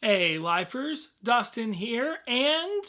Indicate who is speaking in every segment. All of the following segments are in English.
Speaker 1: Hey, lifers, Dustin here, and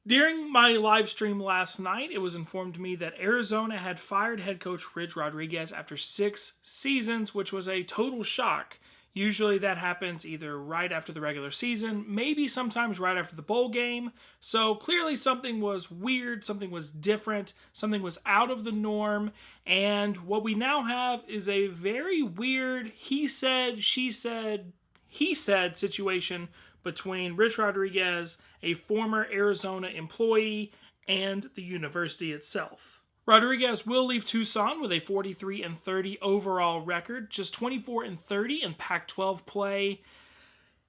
Speaker 1: during my live stream last night, it was informed to me that Arizona had fired head coach Rich Rodriguez after 6 seasons, which was a total shock. Usually that happens either right after the regular season, maybe sometimes right after the bowl game. So clearly something was weird, something was different, something was out of the norm. And what we now have is a very weird he said, she said, he said situation between Rich Rodriguez, a former Arizona employee, and the university itself. Rodriguez will leave Tucson with a 43-30 overall record, just 24-30 in Pac-12 play.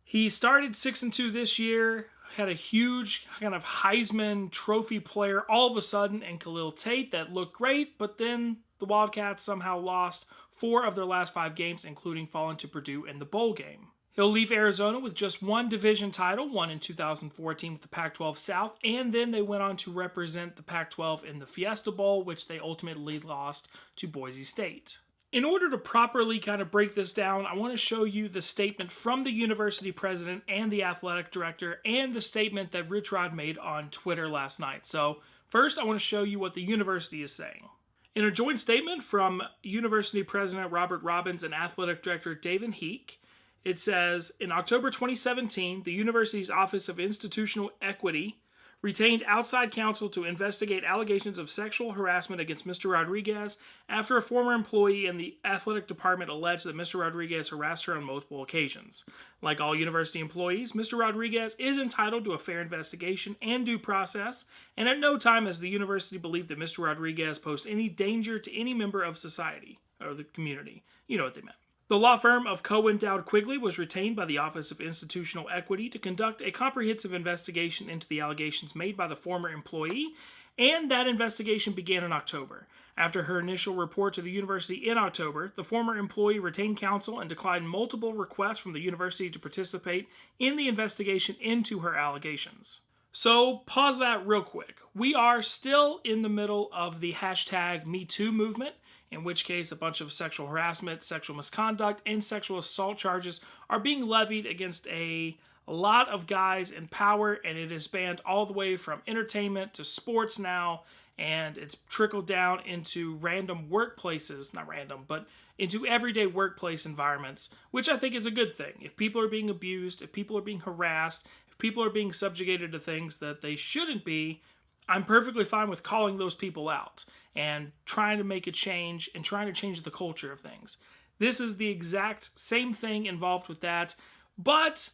Speaker 1: He started 6-2 this year, had a huge kind of Heisman Trophy player all of a sudden in Khalil Tate that looked great, but then the Wildcats somehow lost 4 of their last 5 games, including falling to Purdue in the bowl game. He'll leave Arizona with just 1 division title, won in 2014 with the Pac-12 South, and then they went on to represent the Pac-12 in the Fiesta Bowl, which they ultimately lost to Boise State. In order to properly kind of break this down, I want to show you the statement from the university president and the athletic director, and the statement that Rich Rod made on Twitter last night. So first, I want to show you what the university is saying. In a joint statement from University President Robert Robbins and Athletic Director David Heek, it says, in October 2017, the university's Office of Institutional Equity retained outside counsel to investigate allegations of sexual harassment against Mr. Rodriguez after a former employee in the athletic department alleged that Mr. Rodriguez harassed her on multiple occasions. Like all university employees, Mr. Rodriguez is entitled to a fair investigation and due process, and at no time has the university believed that Mr. Rodriguez posed any danger to any member of society, or the community. You know what they meant. The law firm of Cohen Dowd Quigley was retained by the Office of Institutional Equity to conduct a comprehensive investigation into the allegations made by the former employee, and that investigation began in October. After her initial report to the university in October, the former employee retained counsel and declined multiple requests from the university to participate in the investigation into her allegations. So, pause that real quick. We are still in the middle of the hashtag #MeToo movement, in which case a bunch of sexual harassment, sexual misconduct, and sexual assault charges are being levied against a lot of guys in power, and it has spanned all the way from entertainment to sports now, and it's trickled down into random workplaces, not random, but into everyday workplace environments, which I think is a good thing. If people are being abused, if people are being harassed, if people are being subjugated to things that they shouldn't be, I'm perfectly fine with calling those people out and trying to make a change and trying to change the culture of things. This is the exact same thing involved with that, but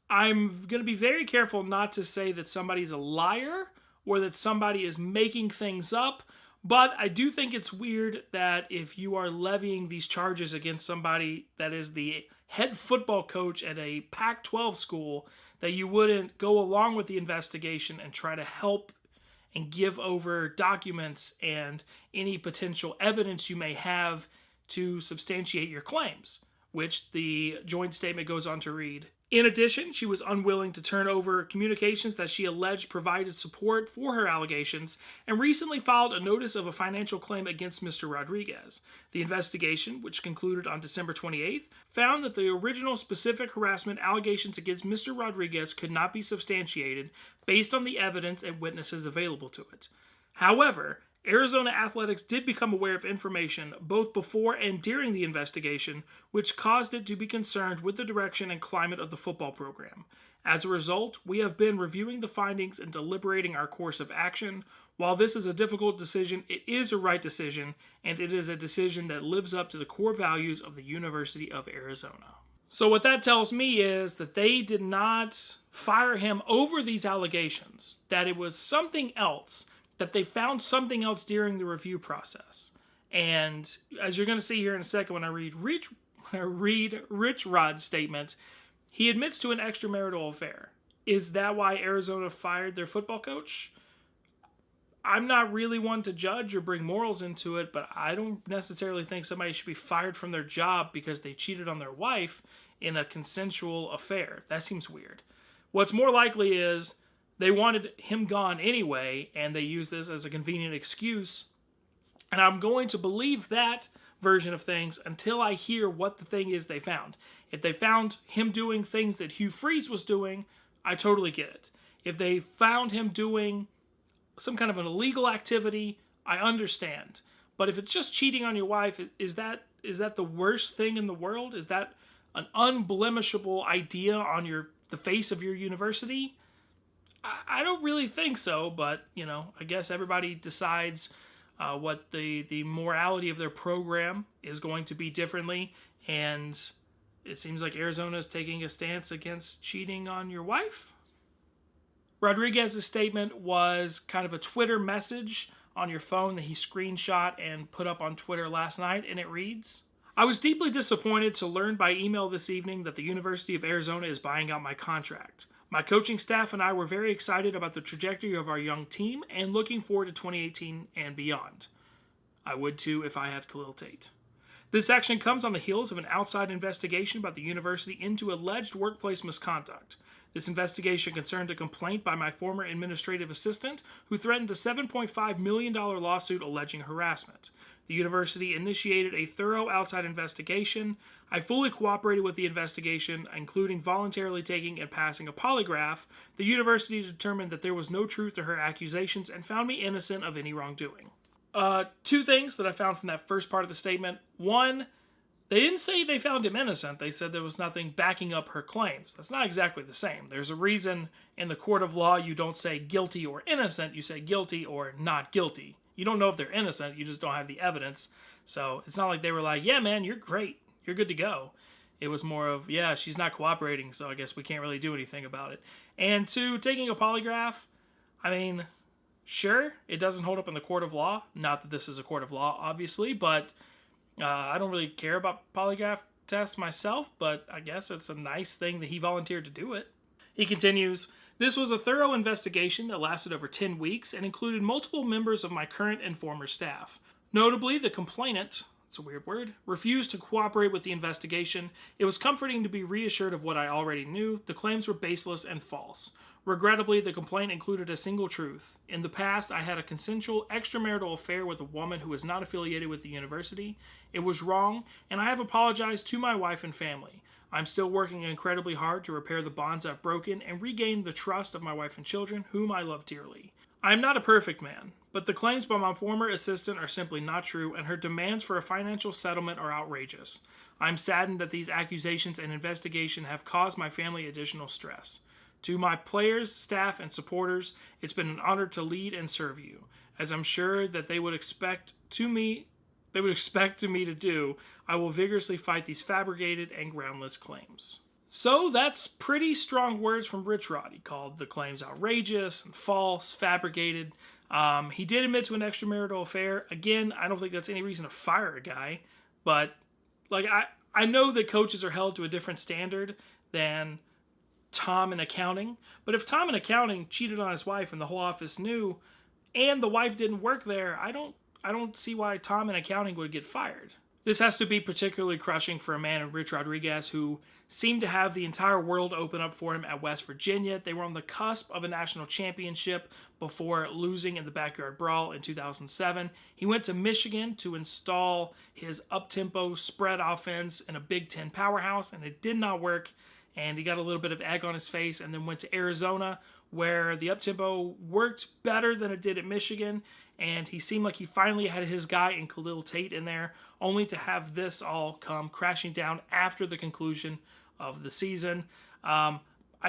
Speaker 1: I'm going to be very careful not to say that somebody's a liar or that somebody is making things up, but I do think it's weird that if you are levying these charges against somebody that is the head football coach at a Pac-12 school, that you wouldn't go along with the investigation and try to help and give over documents and any potential evidence you may have to substantiate your claims, which the joint statement goes on to read. In addition, she was unwilling to turn over communications that she alleged provided support for her allegations, and recently filed a notice of a financial claim against Mr. Rodriguez. The investigation, which concluded on December 28th, found that the original specific harassment allegations against Mr. Rodriguez could not be substantiated based on the evidence and witnesses available to it. However, Arizona Athletics did become aware of information both before and during the investigation, which caused it to be concerned with the direction and climate of the football program. As a result, we have been reviewing the findings and deliberating our course of action. While this is a difficult decision, it is a right decision, and it is a decision that lives up to the core values of the University of Arizona. So what that tells me is that they did not fire him over these allegations, that it was something else, that they found something else during the review process. And as you're going to see here in a second when I read Rich Rod's statement, he admits to an extramarital affair. Is that why Arizona fired their football coach? I'm not really one to judge or bring morals into it, but I don't necessarily think somebody should be fired from their job because they cheated on their wife in a consensual affair. That seems weird. What's more likely is they wanted him gone anyway, and they used this as a convenient excuse. And I'm going to believe that version of things until I hear what the thing is they found. If they found him doing things that Hugh Freeze was doing, I totally get it. If they found him doing some kind of an illegal activity, I understand. But if it's just cheating on your wife, is that the worst thing in the world? Is that an unblemishable idea on the face of your university? I don't really think so, but, I guess everybody decides what the morality of their program is going to be differently, and it seems like Arizona is taking a stance against cheating on your wife. Rodriguez's statement was kind of a Twitter message on your phone that he screenshot and put up on Twitter last night, and it reads, "I was deeply disappointed to learn by email this evening that the University of Arizona is buying out my contract. My coaching staff and I were very excited about the trajectory of our young team and looking forward to 2018 and beyond. I would too if I had Khalil Tate. This action comes on the heels of an outside investigation by the university into alleged workplace misconduct. This investigation concerned a complaint by my former administrative assistant who threatened a $7.5 million lawsuit alleging harassment. The university initiated a thorough outside investigation. I fully cooperated with the investigation, including voluntarily taking and passing a polygraph. The university determined that there was no truth to her accusations and found me innocent of any wrongdoing." Two things that I found from that first part of the statement. One, they didn't say they found him innocent. They said there was nothing backing up her claims. That's not exactly the same. There's a reason in the court of law you don't say guilty or innocent. You say guilty or not guilty. You don't know if they're innocent. You just don't have the evidence. So it's not like they were like, yeah, man, you're great. You're good to go. It was more of, yeah, she's not cooperating, so I guess we can't really do anything about it. And two, taking a polygraph, I mean, sure, it doesn't hold up in the court of law. Not that this is a court of law, obviously, but I don't really care about polygraph tests myself, but I guess it's a nice thing that he volunteered to do it. He continues, "This was a thorough investigation that lasted over 10 weeks and included multiple members of my current and former staff. Notably, the complainant, it's a weird word, refused to cooperate with the investigation. It was comforting to be reassured of what I already knew. The claims were baseless and false. Regrettably, the complaint included a single truth. In the past, I had a consensual extramarital affair with a woman who was not affiliated with the university. It was wrong, and I have apologized to my wife and family. I'm still working incredibly hard to repair the bonds I've broken and regain the trust of my wife and children, whom I love dearly. I am not a perfect man, but the claims by my former assistant are simply not true, and her demands for a financial settlement are outrageous. I'm saddened that these accusations and investigation have caused my family additional stress. To my players, staff, and supporters, it's been an honor to lead and serve you. As I'm sure that they would expect me to do, I will vigorously fight these fabricated and groundless claims." So that's pretty strong words from Rich Rod. He called the claims outrageous and false, fabricated. He did admit to an extramarital affair. Again, I don't think that's any reason to fire a guy, but I know that coaches are held to a different standard than Tom in accounting, but if Tom in accounting cheated on his wife and the whole office knew, and the wife didn't work there, I don't see why Tom in accounting would get fired. This has to be particularly crushing for a man in Rich Rodriguez who seemed to have the entire world open up for him at West Virginia. They were on the cusp of a national championship before losing in the backyard brawl in 2007. He went to Michigan to install his up-tempo spread offense in a Big Ten powerhouse, and it did not work. And he got a little bit of egg on his face, and then went to Arizona, where the up-tempo worked better than it did at Michigan, and he seemed like he finally had his guy in Khalil Tate in there, only to have this all come crashing down after the conclusion of the season. I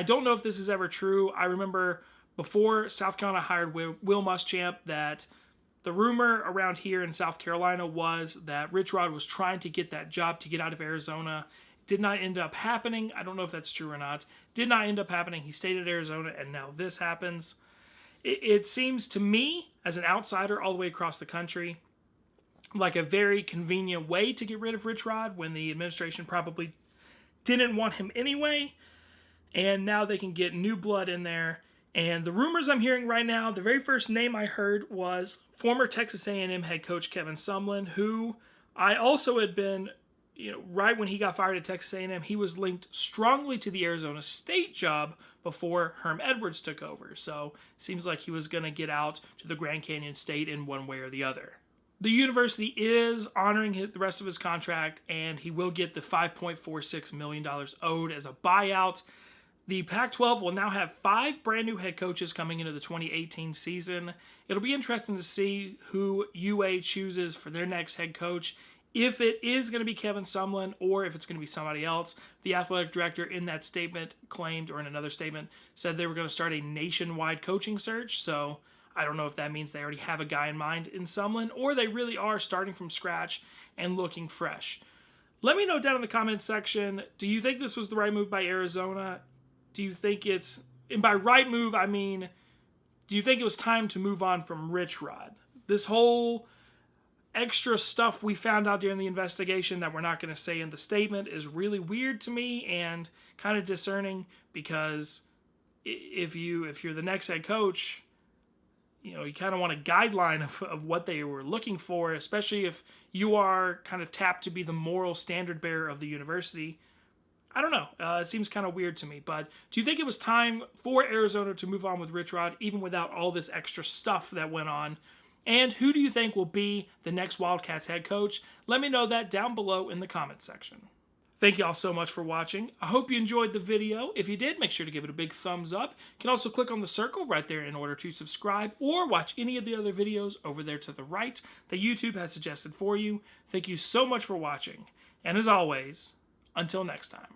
Speaker 1: don't know if this is ever true. I remember before South Carolina hired Will Muschamp that the rumor around here in South Carolina was that Rich Rod was trying to get that job to get out of Arizona. Did not end up happening. I don't know if that's true or not. Did not end up happening. He stayed at Arizona, and now this happens. It seems to me, as an outsider all the way across the country, like a very convenient way to get rid of Rich Rod when the administration probably didn't want him anyway. And now they can get new blood in there. And the rumors I'm hearing right now, the very first name I heard was former Texas A&M head coach Kevin Sumlin, who I also had been, right when he got fired at Texas A&M, he was linked strongly to the Arizona State job before Herm Edwards took over. So seems like he was going to get out to the Grand Canyon State in one way or the other. The university is honoring the rest of his contract, and he will get the $5.46 million owed as a buyout. The Pac-12 will now have 5 brand new head coaches coming into the 2018 season. It'll be interesting to see who UA chooses for their next head coach. If it is going to be Kevin Sumlin or if it's going to be somebody else. The athletic director in that statement claimed, or in another statement, said they were going to start a nationwide coaching search. So I don't know if that means they already have a guy in mind in Sumlin or they really are starting from scratch and looking fresh. Let me know down in the comments section, do you think this was the right move by Arizona? Do you think it's, and by right move, I mean, do you think it was time to move on from Rich Rod? This whole extra stuff we found out during the investigation that we're not going to say in the statement is really weird to me and kind of discerning, because if you're the next head coach, you kind of want a guideline of what they were looking for, especially if you are kind of tapped to be the moral standard bearer of the university. I don't know. It seems kind of weird to me. But do you think it was time for Arizona to move on with Rich Rod, even without all this extra stuff that went on? And who do you think will be the next Wildcats head coach? Let me know that down below in the comments section. Thank you all so much for watching. I hope you enjoyed the video. If you did, make sure to give it a big thumbs up. You can also click on the circle right there in order to subscribe or watch any of the other videos over there to the right that YouTube has suggested for you. Thank you so much for watching. And as always, until next time.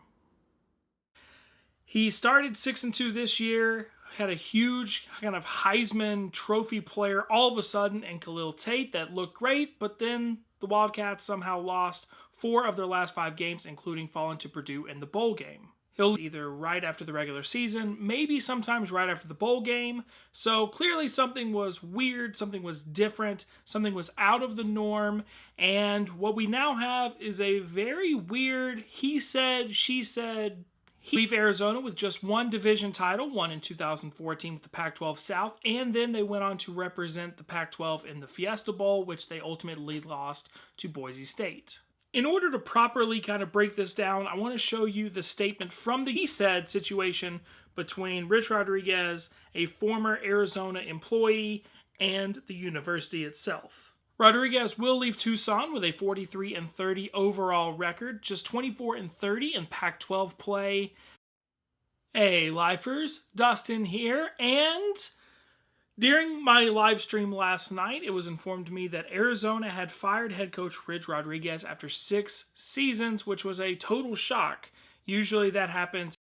Speaker 1: He started 6-2 this year, had a huge kind of Heisman Trophy player all of a sudden in Khalil Tate that looked great, but then the Wildcats somehow lost 4 of their last 5 games, including falling to Purdue in the bowl game. He'll either right after the regular season, maybe sometimes right after the bowl game. So clearly something was weird, something was different, something was out of the norm. And what we now have is a very weird he said, she said. He leave Arizona with just 1 division title, won in 2014 with the Pac-12 South, and then they went on to represent the Pac-12 in the Fiesta Bowl, which they ultimately lost to Boise State. In order to properly kind of break this down, I want to show you the statement from the he said situation between Rich Rodriguez, a former Arizona employee, and the university itself. Rodriguez will leave Tucson with a 43-30 overall record, just 24-30 in Pac-12 play. Hey, lifers, Dustin here, and during my live stream last night, it was informed to me that Arizona had fired head coach Rich Rodriguez after 6 seasons, which was a total shock. Usually that happens